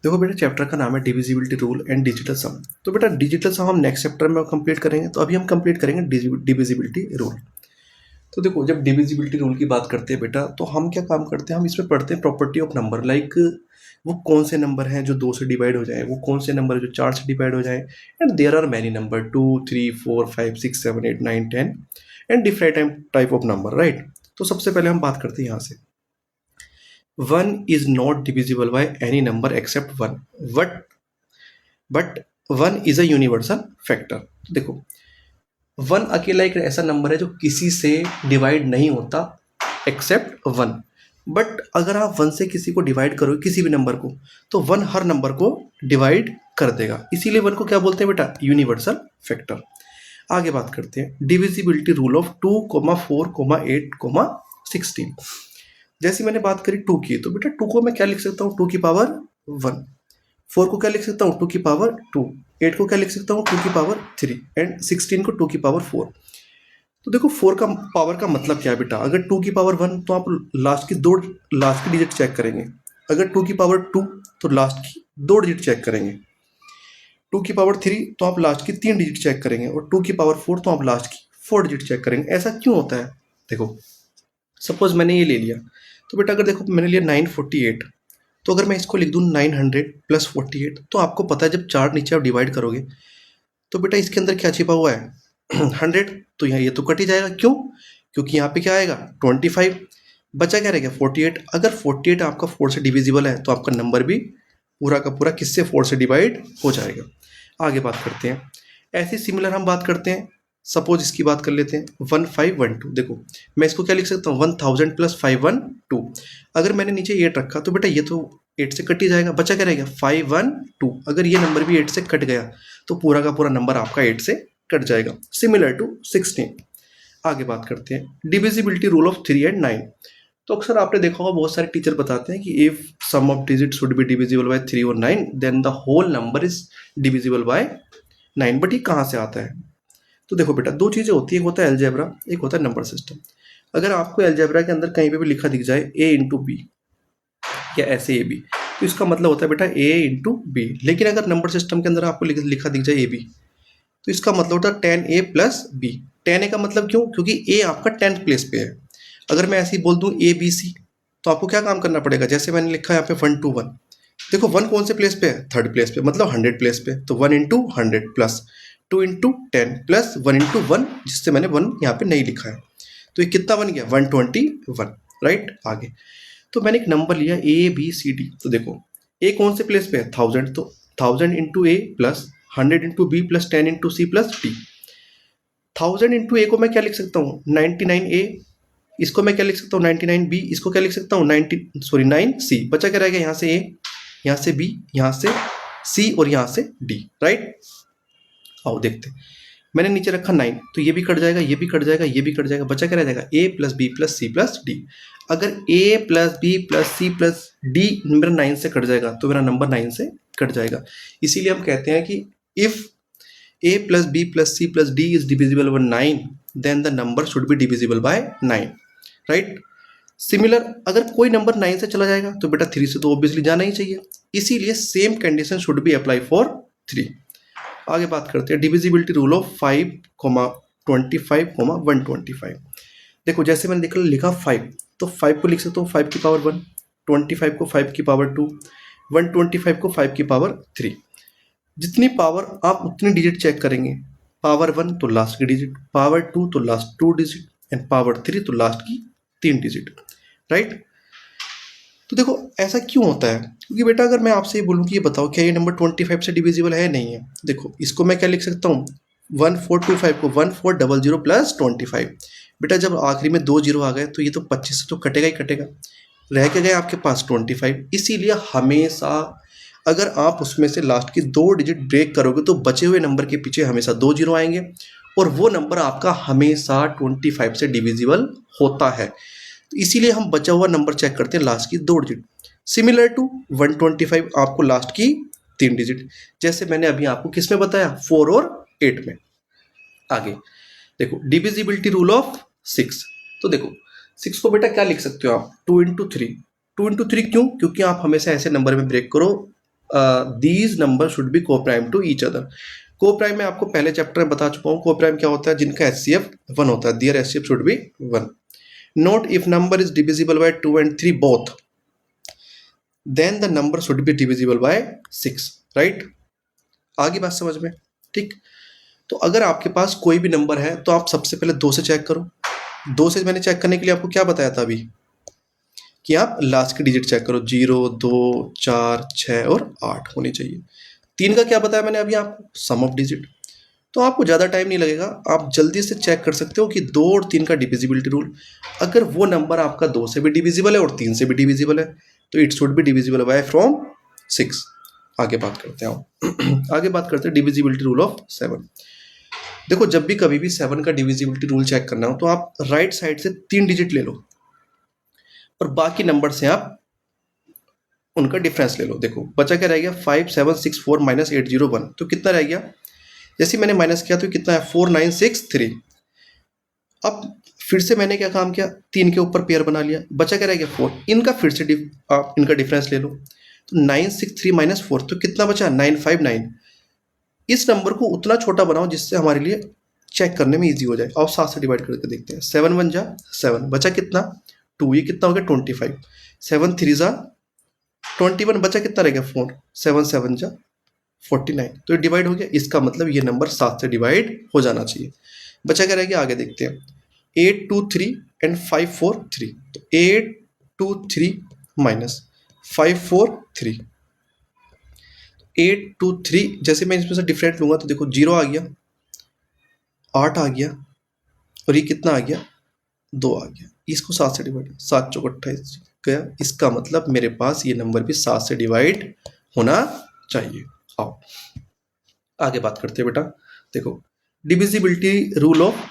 देखो बेटा, चैप्टर का नाम है डिविजिबिलिटी रूल एंड डिजिटल सम। तो बेटा डिजिटल सम हम नेक्स्ट चैप्टर में कंप्लीट करेंगे, तो अभी हम कंप्लीट करेंगे डिविजिबिलिटी रूल। तो देखो, जब डिविजिबिलिटी रूल की बात करते हैं बेटा, तो हम क्या काम करते हैं, हम इसमें पढ़ते हैं प्रॉपर्टी ऑफ नंबर। लाइक वो कौन से नंबर हैं जो 2 से डिवाइड हो जाए, वो कौन से नंबर जो 4 से डिवाइड हो जाए। And there are many number, 2 3 4 5 6 7 8 9 10 and different type of number, right. तो सबसे पहले हम बात करते हैं यहाँ से, 1 is not divisible by any number except 1, but 1 is a universal factor। देखो, 1 अकेला एक ऐसा नंबर है जो किसी से डिवाइड नहीं होता एक्सेप्ट 1। बट अगर आप 1 से किसी को डिवाइड करोगे, किसी भी नंबर को, तो 1 हर नंबर को डिवाइड कर देगा। इसीलिए 1 को क्या बोलते हैं बेटा, यूनिवर्सल फैक्टर। आगे बात करते हैं डिविजिबिलिटी रूल ऑफ 2, 4, 8, 16। जैसे मैंने बात करी 2 की, तो बेटा 2 को मैं क्या लिख सकता हूँ, 2 की पावर 1। 4 को क्या लिख सकता हूँ, 2 की पावर 2। 8 को क्या लिख सकता हूँ, 2 की पावर 3 एंड 16 को 2 की पावर 4। तो देखो 4 का पावर का मतलब क्या है बेटा, अगर 2 की पावर 1 तो आप लास्ट की डिजिट चेक करेंगे। अगर 2 की पावर 2 तो लास्ट की 2 डिजिट चेक करेंगे। 2 की पावर 3 तो आप लास्ट की 3 डिजिट चेक करेंगे, और 2 की पावर 4 तो आप लास्ट की 4 डिजिट चेक करेंगे। ऐसा क्यों होता है? देखो, सपोज मैंने ये ले लिया, तो बेटा अगर देखो मैंने लिया 948, तो अगर मैं इसको लिख दूँ 900 प्लस 48, तो आपको पता है जब 4 नीचे आप डिवाइड करोगे तो बेटा इसके अंदर क्या छिपा हुआ है 100। तो यहाँ ये तो कट ही जाएगा, क्यों? क्योंकि यहाँ पे क्या आएगा 25, बचा क्या रहेगा 48। अगर 48 आपका 4 से डिविजिबल है तो आपका नंबर भी पूरा का पूरा किससे 4 से डिवाइड हो जाएगा। आगे बात करते हैं, ऐसे सिमिलर हम बात करते हैं। सपोज इसकी बात कर लेते हैं 1512। देखो मैं इसको क्या लिख सकता हूँ 1000 प्लस 512। अगर मैंने नीचे 8 रखा तो बेटा ये तो 8 से कट ही जाएगा, बचा क्या रहेगा 512। अगर ये नंबर भी 8 से कट गया तो पूरा का पूरा नंबर आपका 8 से कट जाएगा, सिमिलर टू 16। आगे बात करते हैं डिविजिबिलिटी रूल ऑफ 3 एंड 9। तो अक्सर आपने देखा होगा बहुत सारे टीचर बताते हैं कि if sum of digit should be divisible by 3 और 9 then the whole number is divisible by 9। But ये कहाँ से आता है? तो देखो बेटा, दो चीज़ें होती है, एक होता है अलजेब्रा, एक होता है नंबर सिस्टम। अगर आपको अलजेब्रा के अंदर कहीं पे भी लिखा दिख जाए a इंटू बी या ऐसे ए बी, तो इसका मतलब होता है बेटा a इंटू बी। लेकिन अगर नंबर सिस्टम के अंदर आपको लिखा दिख जाए ए बी, तो इसका मतलब होता है 10a प्लस बी। 10a का मतलब क्यों? क्योंकि a आपका 10th प्लेस पे है। अगर मैं ऐसे ही बोल दूँ ए बी सी, तो आपको क्या काम करना पड़ेगा, जैसे मैंने लिखा है यहाँ पे 1 2 1। देखो 1 कौन से प्लेस पे है, 3rd प्लेस पे, मतलब 100 प्लेस पे। तो 1 into 100 plus 2 into 10 plus 1 into 1, जिससे मैंने 1 यहाँ पे नहीं लिखा है। तो ये कितना बन गया 121, राइट। आगे तो मैंने एक नंबर लिया ए बी सी डी। तो देखो ए कौन से प्लेस पे है 1000, तो 1000 into A plus 100 into B plus 10 into C plus D. 1000 into A को मैं क्या लिख सकता हूँ 99a, इसको मैं क्या लिख सकता हूँ 99b, इसको क्या लिख सकता हूँ 9c। बचा क्या रहेगा यहाँ से a, यहाँ से b, यहाँ से c और यहाँ से d, राइट। आओ देखते, मैंने नीचे रखा 9, तो ये भी कट जाएगा, ये भी कट जाएगा, ये भी कट जाएगा। बचा क्या रह जाएगा a plus B plus C plus D. अगर a plus B plus C plus D मेरा 9 से कट जाएगा तो मेरा नंबर 9 से कट जाएगा। इसीलिए हम कहते हैं कि if a plus B plus C plus D is divisible by 9 then the number should be divisible by 9, right. Similar अगर कोई नंबर 9 से चला जाएगा तो बेटा 3 से तो ऑब्वियसली जाना ही चाहिए, इसीलिए same condition should be apply for 3। आगे बात करते हैं डिविजिबिलिटी रूल ऑफ 5, 25, 125। देखो जैसे मैंने लिखा 5, तो 5 को लिख सकता हूँ 5 की पावर 1, 25 को 5 की पावर 2, 125 को 5 की पावर 3। जितनी पावर आप उतनी डिजिट चेक करेंगे। पावर 1 तो लास्ट की डिजिट, पावर 2 तो लास्ट 2 डिजिट एंड पावर 3 तो लास्ट की 3 डिजिट, राइट। तो देखो ऐसा क्यों होता है, क्योंकि बेटा अगर मैं आपसे ये बोलूँ कि ये बताओ क्या ये नंबर 25 से डिविजिबल है, नहीं है। देखो इसको मैं क्या लिख सकता हूँ 1425 को 1400 प्लस 25। बेटा जब आखिरी में 2 जीरो आ गए तो ये तो 25 से तो कटेगा ही कटेगा, रह के गए आपके पास 25। इसीलिए हमेशा अगर आप उसमें से लास्ट की 2 डिजिट ब्रेक करोगे तो बचे हुए नंबर के पीछे हमेशा 2 जीरो आएंगे और वो नंबर आपका हमेशा 25 से डिविजिबल होता है। तो इसीलिए हम बचा हुआ नंबर चेक करते हैं लास्ट की 2 डिजिट। सिमिलर टू 125 आपको लास्ट की 3 डिजिट, जैसे मैंने अभी आपको किस में बताया 4 और 8 में। आगे देखो डिविजिबिलिटी रूल ऑफ 6। तो देखो 6 को बेटा क्या लिख सकते हो आप 2 इंटू 3। 2 इंटू 3 क्यों? क्योंकि आप हमेशा ऐसे नंबर में ब्रेक करो दीज नंबर शुड बी को प्राइम टू ईच अदर। को प्राइम में आपको पहले चैप्टर में बता चुका हूँ, को प्राइम क्या होता है, जिनका एचसीएफ 1 होता है, there HCF should be 1। Note if number is divisible by 2 and 3 both, then the number should be divisible by 6, right. आगे बात समझ में, ठीक। तो अगर आपके पास कोई भी नंबर है तो आप सबसे पहले 2 से चेक करो। 2 से मैंने चेक करने के लिए आपको क्या बताया था अभी, कि आप लास्ट की डिजिट चेक करो, 0, 2, 4, 6 और 8 होनी चाहिए। 3 का क्या बताया मैंने अभी आपको, सम ऑफ डिजिट। तो आपको ज़्यादा टाइम नहीं लगेगा, आप जल्दी से चेक कर सकते हो कि 2 और 3 का डिविजिबिलिटी रूल। अगर वो नंबर आपका 2 से भी डिविजिबल है और 3 से भी डिविजिबल है तो it should be divisible bye from 6। आगे बात करते हैं आगे बात करते हैं डिविजिबिलिटी रूल ऑफ 7। देखो जब भी कभी भी 7 का डिविजिबिलिटी रूल चेक करना हो तो आप राइट साइड से 3 डिजिट ले लो और बाकी नंबर से आप उनका डिफरेंस ले लो। देखो बचा क्या रह गया, 5 7 6 4 माइनस 8 0 1, तो कितना रह गया, जैसे मैंने माइनस किया तो कितना है 4 9 6 3। अब फिर से मैंने क्या काम किया, 3 के ऊपर पेयर बना लिया, बचा क्या रह गया 4, इनका फिर से आप इनका डिफरेंस ले लो, तो 9 6 3 माइनस 4, तो कितना बचा 9 5 9। इस नंबर को उतना छोटा बनाओ जिससे हमारे लिए चेक करने में ईजी हो जाए। और 7 से डिवाइड करके देखते हैं, 7 1 जा 7, बचा कितना 2, ये कितना हो गया 25, 7 3 जा 21, बचा कितना रह गया 4, 7 7 जा 49, तो ये डिवाइड हो गया। इसका मतलब ये नंबर 7 से डिवाइड हो जाना चाहिए। बचा क्या रह गया, आगे देखते हैं, 8 2 3 एंड 5 4 3, तो 8 2 3 माइनस 5 4 3, 8 2 3, जैसे मैं इसमें से डिफरेंट लूंगा तो देखो 0 आ गया, 8 आ गया और ये कितना आ गया 2 आ गया। इसको 7 से डिवाइड, 7 चौक 28 गया, इसका मतलब मेरे पास ये नंबर भी 7 से डिवाइड होना चाहिए। आओ आगे बात करते हैं बेटा। देखो डिविजिबिलिटी रूल ऑफ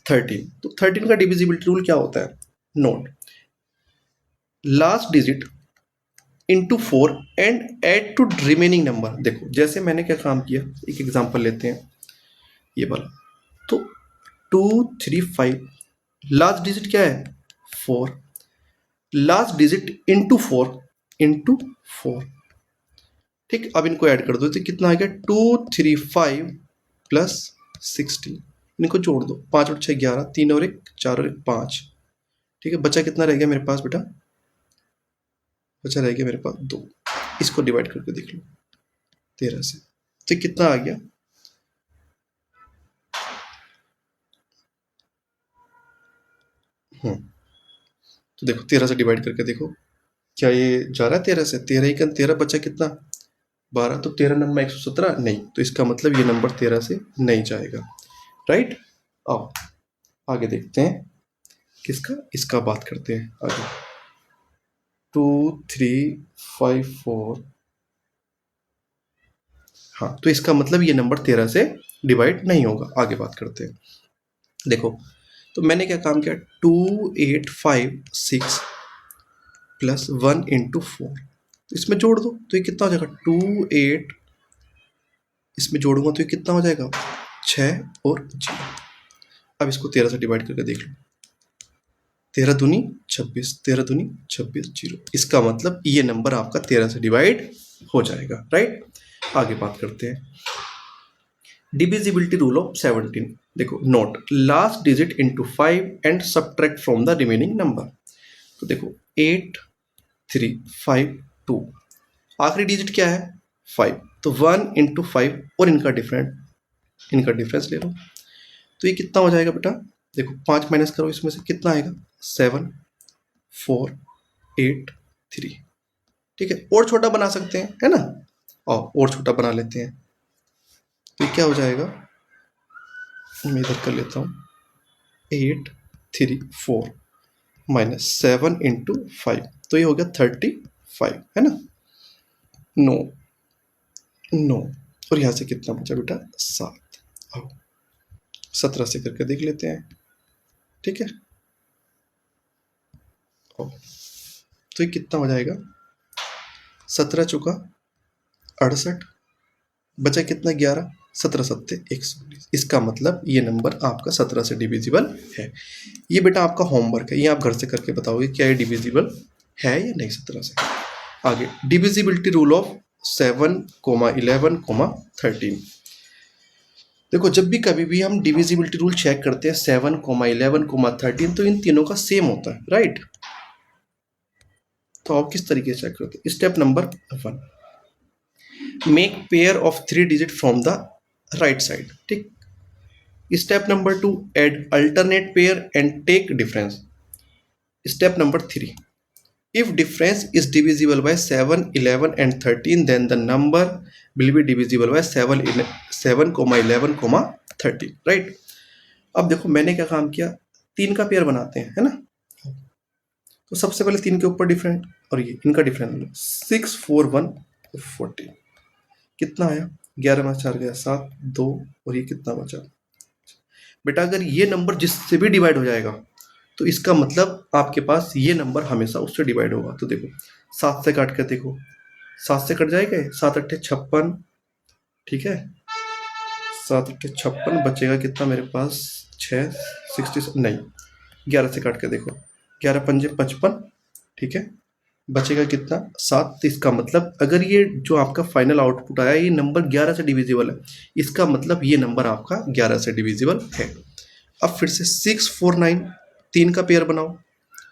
13, तो 13 का डिविजिबिलिटी रूल क्या होता है, note last digit into 4 and add to remaining number. देखो जैसे मैंने क्या काम किया, एक एग्जांपल लेते हैं ये वाला, तो 2 3 5, लास्ट डिजिट क्या है 4, लास्ट डिजिट इंटू 4, ठीक। अब इनको ऐड कर दो तो कितना आ गया 2 3 5 प्लस 16, इनको जोड़ दो, 5 और 6 11, 3 और 1 4 और 1 5, ठीक है। बचा कितना रह गया मेरे पास बेटा, बचा रह गया मेरे पास 2, इसको डिवाइड करके देख लो 13 से, तो कितना आ गया, तो देखो 13 से डिवाइड करके देखो क्या ये जा रहा है 13 से, 13 ही 13, बचा कितना 12, तो 13 नंबर 117 नहीं, तो इसका मतलब ये नंबर 13 से नहीं जाएगा, राइट। आओ आगे देखते हैं किसका, इसका बात करते हैं आगे, 2 3 5 4, हाँ, तो इसका मतलब ये नंबर 13 से डिवाइड नहीं होगा। आगे बात करते हैं, देखो तो मैंने क्या काम किया, 2 8 5 6 प्लस 1 इंटू 4, तो इसमें जोड़ दो तो ये कितना हो जाएगा 2 8, इसमें जोड़ूंगा तो ये कितना हो जाएगा 6 और 0। अब इसको 13 से डिवाइड करके देख लो, 13 दूनी 26, 13 दूनी 26 0, इसका मतलब ये नंबर आपका 13 से डिवाइड हो जाएगा, राइट। आगे बात करते हैं डिविजिबिलिटी रूल ऑफ 17। देखो note last digit into 5 and subtract from the remaining number. तो देखो 8 3 5 2, आखिरी डिजिट क्या है 5, तो 1 इंटू 5 और इनका डिफरेंस ले लो, तो ये कितना हो जाएगा बेटा, देखो 5 माइनस करो इसमें से कितना आएगा 7 4 8 3, ठीक है। और छोटा बना सकते हैं है ना, और छोटा बना लेते हैं, तो क्या हो जाएगा, मैं इधर कर लेता हूँ 8 3 4 माइनस 7 इंटू 5, तो ये हो गया 35 है ना, 9 और यहाँ से कितना बचा बेटा 7। आओ 17 से करके देख लेते हैं, ठीक है। तो ये कितना हो जाएगा 17 चौका 68, बचा कितना 11, 17 सत्ते 119, इसका मतलब ये नंबर आपका 17 से डिविजिबल है। ये बेटा आपका होमवर्क है, ये आप घर से करके बताओगे क्या ये डिविजिबल है या नहीं 17 से। आगे डिविजिबिलिटी रूल ऑफ 7,11,13। देखो जब भी कभी भी हम डिविजिबिलिटी रूल चेक करते हैं 7,11,13 तो इन तीनों का सेम होता है, राइट। तो आप किस तरीके से चेक करते हैं? Step number 1, make pair of 3 digit from the right side. ठीक। Step number 2, add alternate pair and take difference. Step number 3, if difference is divisible by 7, 11 and 13 then the number will be divisible by 7, 11, 13, right. अब देखो मैंने क्या काम किया, 3 का pair बनाते हैं, है ना। तो सबसे पहले 3 के ऊपर डिफरेंट और ये इनका डिफरेंट 6, 4, 1, 14 कितना आया, 11 में 4 गया 7, 2 और ये कितना बचा। बेटा अगर ये नंबर जिससे भी डिवाइड हो जाएगा तो इसका मतलब आपके पास ये नंबर हमेशा उससे डिवाइड होगा। तो देखो 7 से काट कर देखो, 7 से कट जाएगा, 7 अट्ठे 56, ठीक है, 7 अट्ठे 56 बचेगा कितना मेरे पास 6, 60 नहीं, 11 से काट के देखो, 11 पंजे 55, ठीक है, बचेगा कितना 7। तो इसका मतलब अगर ये जो आपका फाइनल आउटपुट आया ये नंबर 11 से डिविजिबल है, इसका मतलब ये नंबर आपका 11 से डिविजिबल है। अब फिर से 6, 4, 9 3 का पेयर बनाओ,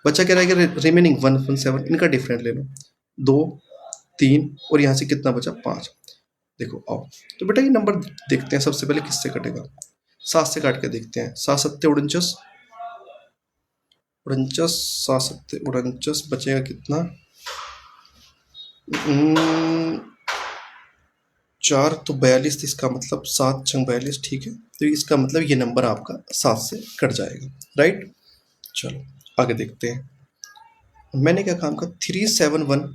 बचा क्या रहेगा रिमेनिंग 1, 1, 7, इनका डिफरेंट ले लो 2, 3 और यहाँ से कितना बचा 5। देखो आओ तो बेटा ये नंबर देखते हैं सबसे पहले किससे कटेगा, 7 से काट के देखते हैं, 7 सत्ते 49, 7 सत्ते 49 बचेगा कितना 4 तो 42, इसका मतलब 7 छंग 42, ठीक है। तो इसका मतलब ये नंबर आपका 7 से कट जाएगा, राइट। चलो आगे देखते हैं, मैंने क्या काम का 3, 7, 1,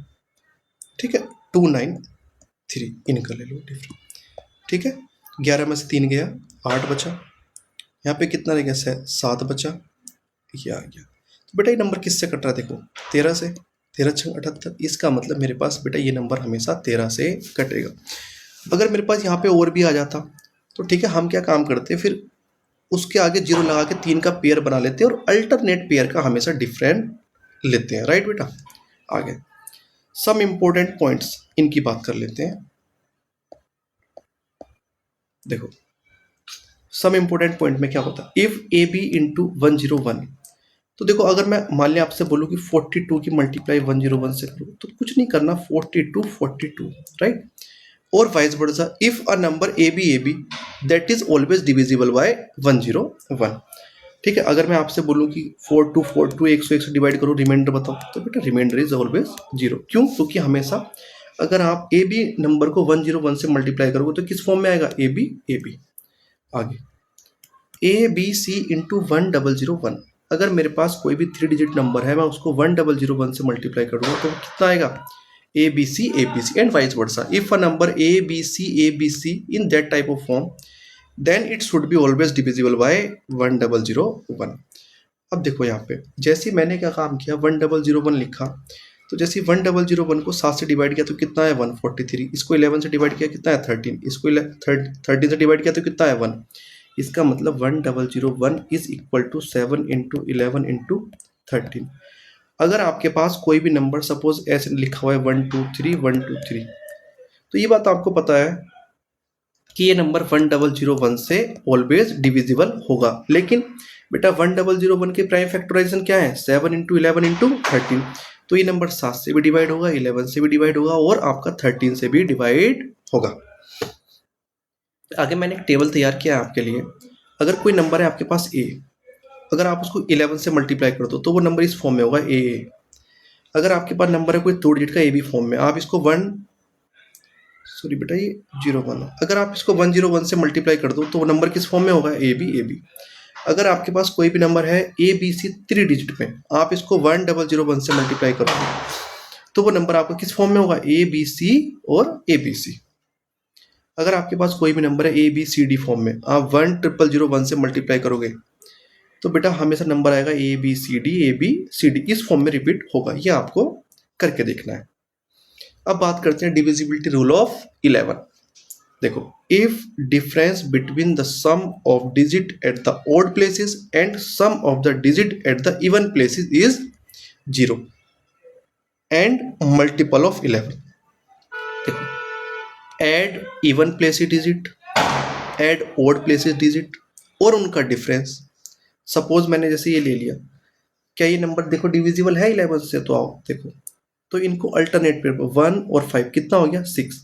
ठीक है, 2, 9, 3 इनका ले लो डिफरेंट, ठीक है। 11 में से 3 गया 8 बचा, यहाँ पे कितना रह गया 7 बचा, ये आ गया। तो बेटा ये नंबर किससे कट रहा है देखो 13 से, 13 छंग 78, इसका मतलब मेरे पास बेटा ये नंबर हमेशा 13 से कटेगा। अगर मेरे पास यहाँ पे और भी आ जाता तो ठीक है, हम क्या काम करते फिर उसके आगे 0 लगा के 3 का पेयर बना लेते हैं और अल्टरनेट पेयर का हमेशा डिफरेंट लेते हैं, राइट बेटा। आगे सम इंपॉर्टेंट पॉइंट्स इनकी बात कर लेते हैं। देखो सम इंपॉर्टेंट पॉइंट में क्या होता है, इफ ए बी इंटू 101, तो देखो अगर मैं मान लिया आपसे बोलूँ कि 42 की मल्टीप्लाई 101 से करो तो कुछ नहीं करना, 42, 42, राइट। और vice versa, if a number A B that is always divisible by 101, ठीक है। अगर मैं आपसे बोलूँ कि 42, 42 101 से डिवाइड करो रिमाइंडर बताओ, तो बेटा रिमाइंडर इज ऑलवेज 0। क्यों? क्योंकि हमेशा अगर आप ए बी नंबर को 101 से मल्टीप्लाई करोगे तो किस फॉर्म में आएगा, ए बी। आगे ए बी सी इंटू 1001, अगर मेरे पास कोई भी 3 डिजिट नंबर है मैं उसको 1001 से मल्टीप्लाई करूँगा तो कितना आएगा, A B C and vice versa. If a number A B C in that type of form then it should be always divisible by 1001। अब देखो यहाँ पे जैसे मैंने क्या काम किया 1001 लिखा, तो जैसे 1001 को 7 से डिवाइड किया तो कितना है 143, इसको 11 से डिवाइड किया कितना है 13, इसको 13 से डिवाइड किया तो कितना है 1। इसका मतलब 1001 is equal to 7 into 11 into 13। अगर आपके पास कोई भी नंबर सपोज ऐसे लिखा हुआ है 123 तो ये बात आपको पता है कि ये नंबर 1001 से ऑलवेज डिविजिबल होगा। लेकिन बेटा 1001 के प्राइम फैक्टराइजेशन क्या है 7 इंटू 11 इंटू 13, तो ये नंबर 7 से भी डिवाइड होगा, 11 से भी डिवाइड होगा और आपका 13 से भी डिवाइड होगा। आगे मैंने एक टेबल तैयार किया है आपके लिए। अगर कोई नंबर है आपके पास ए, अगर आप उसको 11 से मल्टीप्लाई कर दो तो वो नंबर इस फॉर्म में होगा ए। अगर आपके पास नंबर है कोई 2 डिजिट का ए बी फॉर्म में, आप इसको सॉरी बेटा ये 01, अगर आप इसको 101 से मल्टीप्लाई कर दो तो वो नंबर किस फॉर्म में होगा ए बी। अगर आपके पास कोई भी नंबर है ए बी सी 3 डिजिट में, आप इसको 1001 से मल्टीप्लाई कर दो तो वो नंबर आपका किस फॉर्म में होगा ए बी सी और ए बी सी। अगर आपके पास कोई भी नंबर है A B C D form में, आप 1001 से मल्टीप्लाई करोगे तो बेटा हमेशा नंबर आएगा ए बी सी डी इस फॉर्म में रिपीट होगा। ये आपको करके देखना है। अब बात करते हैं डिविजिबिलिटी रूल ऑफ 11। देखो if difference between the sum of digit at the odd places and sum of the digit at the even places is 0 and multiple of 11। देखो add even places digit, add odd places digit और उनका difference. Suppose मैंने जैसे ये ले लिया, क्या ये नंबर देखो डिविजिबल है 11 से? तो आओ देखो, तो इनको अल्टरनेट पे 1 और 5 कितना हो गया 6,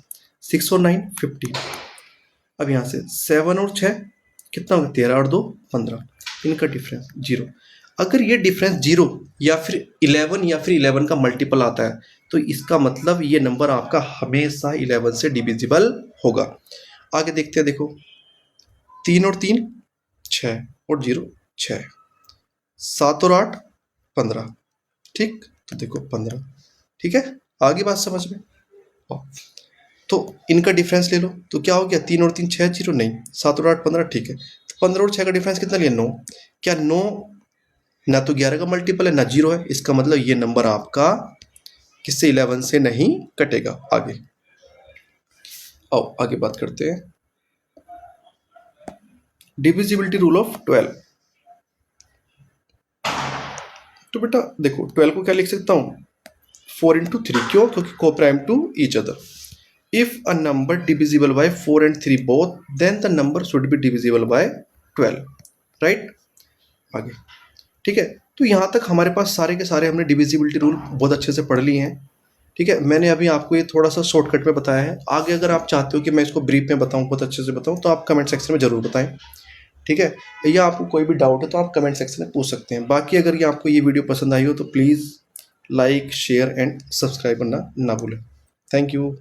6 और 9 15। अब यहाँ से 7 और 6 कितना हो गया 13 और 2 15, इनका डिफरेंस 0। अगर ये डिफरेंस 0 या फिर 11 या फिर 11 का मल्टीपल आता है तो इसका मतलब ये नंबर आपका हमेशा 11 से डिविजिबल होगा। आगे देखते हैं, देखो 3 और 3 6 और 0 6, 7 और 8 15, ठीक, तो देखो 15, ठीक है, आगे बात समझ में। तो इनका डिफरेंस ले लो, तो क्या हो गया 3 और 3 6 0 नहीं, 7 और 8 15, ठीक है, तो 15 और 6 का डिफरेंस कितना लिया 9। क्या 9 ना तो 11 का मल्टीपल है ना 0 है, इसका मतलब ये नंबर आपका किससे 11 से नहीं कटेगा। आगे आओ आगे बात करते हैं, डिविजिबिलिटी रूल ऑफ 12। तो बेटा देखो 12 को क्या लिख सकता हूँ 4 into 3, क्यों? क्योंकि coprime to each other. If a number divisible by 4 and 3 both, then the number should be divisible by 12, right. आगे ठीक है, तो यहाँ तक हमारे पास सारे के सारे हमने डिविजिबिलिटी रूल बहुत अच्छे से पढ़ लिए हैं, ठीक है। मैंने अभी आपको ये थोड़ा सा शॉर्टकट में बताया है। आगे अगर आप चाहते हो कि मैं इसको ब्रीफ में बताऊँ, बहुत अच्छे से बताऊँ, तो आप कमेंट सेक्शन में ज़रूर बताएं, ठीक है। या आपको कोई भी डाउट है तो आप कमेंट सेक्शन में पूछ सकते हैं। बाकी अगर ये आपको ये वीडियो पसंद आई हो तो please like share and subscribe करना ना भूलें। Thank you.